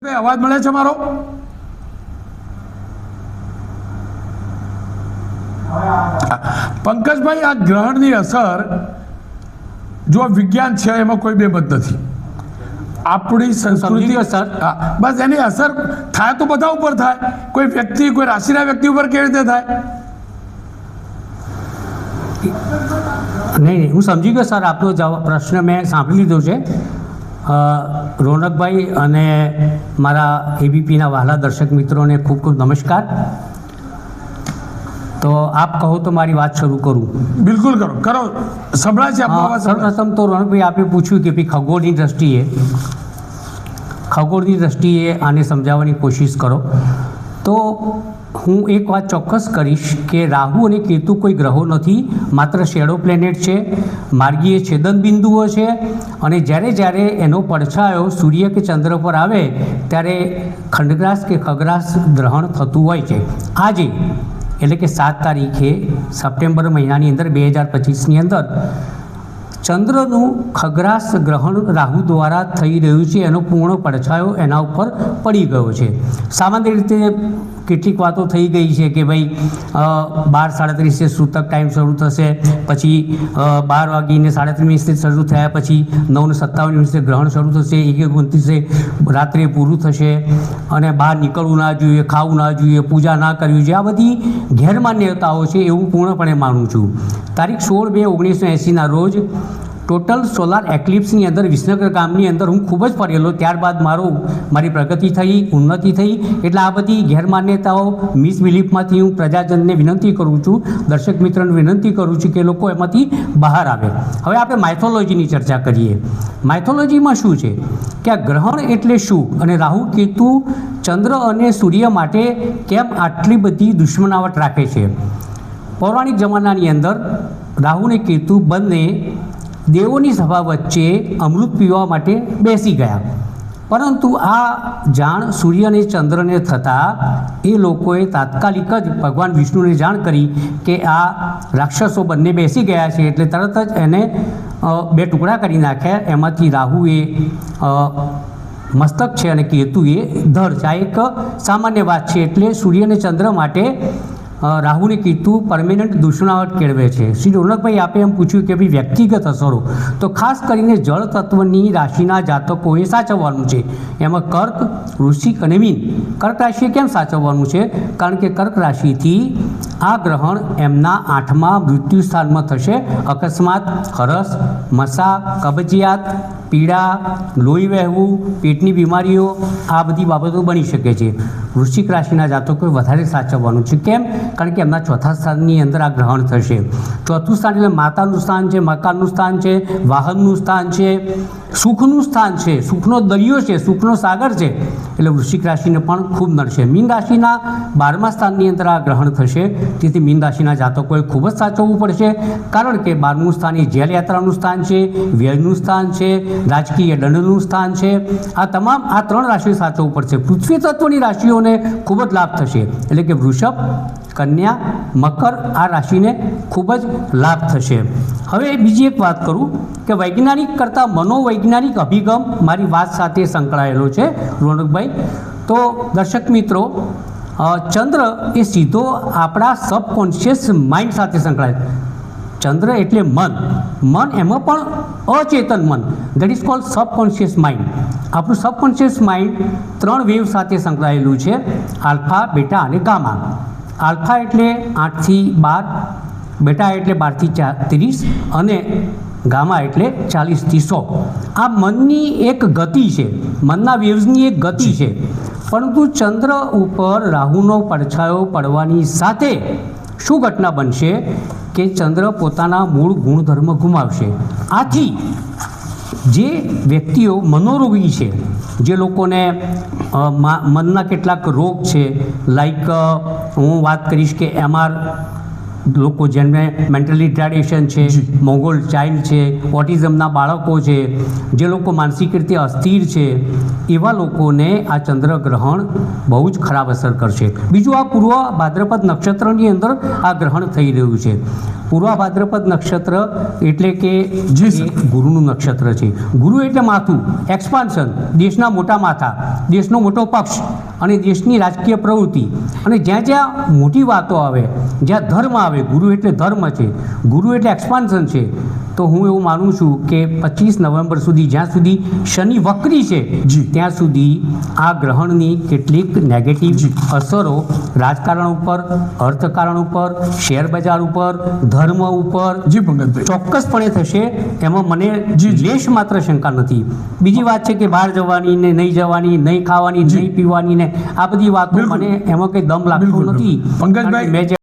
અવાજ મળે છે મારો? પંકજભાઈ, આ ગ્રહણની અસર જો વિજ્ઞાન છે એમાં કોઈ બેમત નથી. આપણી સંસ્કૃતિ બસ એની અસર થાય તો બધા ઉપર થાય. કોઈ વ્યક્તિ, કોઈ રાશિના વ્યક્તિ ઉપર કેવી રીતે થાય? નહીં, હું સમજી ગયો સર. આપનો પ્રશ્ન મેં સાંભળી લીધો છે. રોનકભાઈ અને મારા એબીપીના વહાલા દર્શક મિત્રોને ખૂબ ખૂબ નમસ્કાર. તો આપ કહો તો મારી વાત શરૂ કરું? બિલકુલ કરો, કરો. સંભળાય છે આપનો અવાજ? સર્વપ્રથમ તો રોનકભાઈ, આપે પૂછ્યું કે ભાઈ ખગોળની દ્રષ્ટિએ આને સમજાવવાની કોશિશ કરો. તો હું એક વાત ચોક્કસ કરીશ કે રાહુ અને કેતુ કોઈ ગ્રહો નથી, માત્ર શેડો પ્લેનેટ છે, માર્ગીય છેદન બિંદુઓ છે. અને જ્યારે એનો પડછાયો સૂર્ય કે ચંદ્ર પર આવે ત્યારે ખંડગ્રાસ કે ખગ્રાસ ગ્રહણ થતું હોય છે. આજે એટલે કે 7 તારીખે સપ્ટેમ્બર મહિનાની અંદર 2025ની અંદર ચંદ્રનું ખગ્રાસ ગ્રહણ રાહુ દ્વારા થઈ રહ્યું છે. એનો પૂર્ણ પડછાયો એના ઉપર પડી ગયો છે. સામાન્ય રીતે કેટલીક વાતો થઈ ગઈ છે કે ભાઈ 12:37 સૂતક ટાઈમ શરૂ થશે, પછી 12:37 શરૂ થયા પછી 9:57 ગ્રહણ શરૂ થશે, 1:29 રાત્રે પૂરું થશે અને બહાર નીકળવું ના જોઈએ, ખાવું ના જોઈએ, પૂજા ના કરવી જોઈએ. આ બધી ગેરમાન્યતાઓ છે એવું પૂર્ણપણે માનું છું. તારીખ 16/2/1980ના રોજ ટોટલ સોલાર એક્લિપ્સની અંદર વિસનગર ગામની અંદર હું ખૂબ જ ફરેલો. ત્યારબાદ મારી પ્રગતિ થઈ, ઉન્નતિ થઈ. એટલે આ બધી ગેરમાન્યતાઓ, મિસબિલીફમાંથી હું પ્રજાજનને વિનંતી કરું છું, દર્શક મિત્રોને વિનંતી કરું છું કે લોકો એમાંથી બહાર આવે. હવે આપણે માઇથોલોજીની ચર્ચા કરીએ. માઇથોલોજીમાં શું છે કે આ ગ્રહણ એટલે શું અને રાહુ કેતુ ચંદ્ર અને સૂર્ય માટે કેમ આટલી બધી દુશ્મનાવટ રાખે છે? પૌરાણિક જમાનાની અંદર રાહુ અને કેતુ બંને દેવોની સભા વચ્ચે અમૃત પીવા માટે બેસી ગયા. પરંતુ આ જાણ સૂર્ય અને ચંદ્રને થતાં એ લોકોએ તાત્કાલિક જ ભગવાન વિષ્ણુને જાણ કરી કે આ રાક્ષસો બંને બેસી ગયા છે. એટલે તરત જ એને 2 ટુકડા કરી નાખ્યા. એમાંથી રાહુ એ મસ્તક છે અને કેતુ એ ધડ છે. આ એક સામાન્ય વાત છે. એટલે સૂર્ય અને ચંદ્ર માટે રાહુ અને કેતુ પરમેનન્ટ દુશ્મનાવટ કેળવે છે. શ્રી રોનકભાઈ, આપે એમ પૂછ્યું કે ભાઈ વ્યક્તિગત અસરો, તો ખાસ કરીને જળ તત્વની રાશિના જાતકોએ સાચવવાનું છે. એમાં કર્ક, વૃશ્ચિક અને મીન. કર્ક રાશિએ કેમ સાચવવાનું છે? કારણ કે કર્ક રાશિથી આ ગ્રહણ એમના 8મા મૃત્યુ સ્થાનમાં થશે. અકસ્માત, હરસ, મસા, કબજિયાત, પીડા, લોહી વહેવું, પેટની બીમારીઓ, આ બધી બાબતો બની શકે છે. વૃશ્ચિક રાશિના જાતકોએ વધારે સાચવવાનું છે. કેમ? કારણ કે એમના 4થા સ્થાનની અંદર આ ગ્રહણ થશે. 4થું સ્થાન એટલે માતાનું સ્થાન છે, મકાનનું સ્થાન છે, વાહનનું સ્થાન છે, સુખનું સ્થાન છે, સુખનો દરિયો છે, સુખનો સાગર છે. એટલે વૃશ્ચિક રાશિને પણ ખૂબ નડશે. મીન રાશિના 12મા સ્થાનની અંદર આ ગ્રહણ થશે. તેથી મીન રાશિના જાતકોએ ખૂબ જ સાચવવું પડશે. કારણ કે 12મું સ્થાન એ જેલ યાત્રાનું સ્થાન છે, વ્યયનું સ્થાન છે, રાજકીય દંડનું સ્થાન છે. આ 3 રાશિઓ સાચવવું પડશે. પૃથ્વી તત્વની રાશિઓને ખૂબ જ લાભ થશે. એટલે કે વૃષભ, કન્યા, મકર, આ રાશિને ખૂબ જ લાભ થશે. હવે બીજી એક વાત કરું કે વૈજ્ઞાનિક કરતાં મનોવૈજ્ઞાનિક અભિગમ મારી વાત સાથે સંકળાયેલો છે રોનકભાઈ. તો દર્શક મિત્રો, ચંદ્ર એ સીધો આપણા સબકોન્શિયસ માઇન્ડ સાથે સંકળાયેલો. ચંદ્ર એટલે મન, એમાં પણ અચેતન મન, that is called subconscious mind. આપણું સબકોન્શિયસ માઇન્ડ 3 વેવ સાથે સંકળાયેલું છે: આલ્ફા, બેટા અને ગામા. આલ્ફા એટલે 8 થી 12, બેટા એટલે 12 થી 30 અને ગામા એટલે 40 થી 100. આ મનની એક ગતિ છે, મનના વેવ્સની એક ગતિ છે. પરંતુ ચંદ્ર ઉપર રાહુનો પડછાયો પડવાની સાથે શું ઘટના બનશે કે ચંદ્ર પોતાના મૂળ ગુણધર્મ ગુમાવશે. આથી જે વ્યક્તિઓ મનોરોગી છે, જે લોકોને મનના કેટલાક રોગ છે, લાઈક હું વાત કરીશ કે લોકો જેમને મેન્ટલી રિટાર્ડેશન છે, મોંગોલ ચાઇલ્ડ છે, ઓટિઝમના બાળકો છે, જે લોકો માનસિક રીતે અસ્થિર છે, એવા લોકોને આ ચંદ્રગ્રહણ બહુ જ ખરાબ અસર કરશે. બીજું, આ પૂર્વ ભાદ્રપદ નક્ષત્રની અંદર આ ગ્રહણ થઈ રહ્યું છે. પૂર્વ ભાદ્રપદ નક્ષત્ર એટલે કે એ ગુરુનું નક્ષત્ર છે. ગુરુ એટલે માથું, એક્સપાન્શન, દેશના મોટા માથા, દેશનો મોટો પક્ષ અને દેશની રાજકીય પ્રવૃત્તિ. અને જ્યાં જ્યાં મોટી વાતો આવે, જ્યાં ધર્મ આવે, ગુરુ એટલે ધર્મ છે, ગુરુ એટલે એક્સપાન્શન છે. તો હું એવું માનું છું કે 25 નવેમ્બર સુધી, જ્યાં સુધી શનિ વક્રી છે, ત્યાં સુધી આ ગ્રહણની કેટલીક નેગેટિવ અસરો રાજકારણ ઉપર, અર્થકારણ ઉપર, શેર બજાર ઉપર, ધર્મ ઉપર ચોક્કસપણે થશે. એમાં મને લેશ માત્ર શંકા નથી. બીજી વાત છે કે બહાર જવાની ને નહીં જવાની, નહીં ખાવાની, નહીં પીવાની ને આ બધી વાતો મને એમાં કંઈ દમ લાગતો નથી. પંકજભાઈ,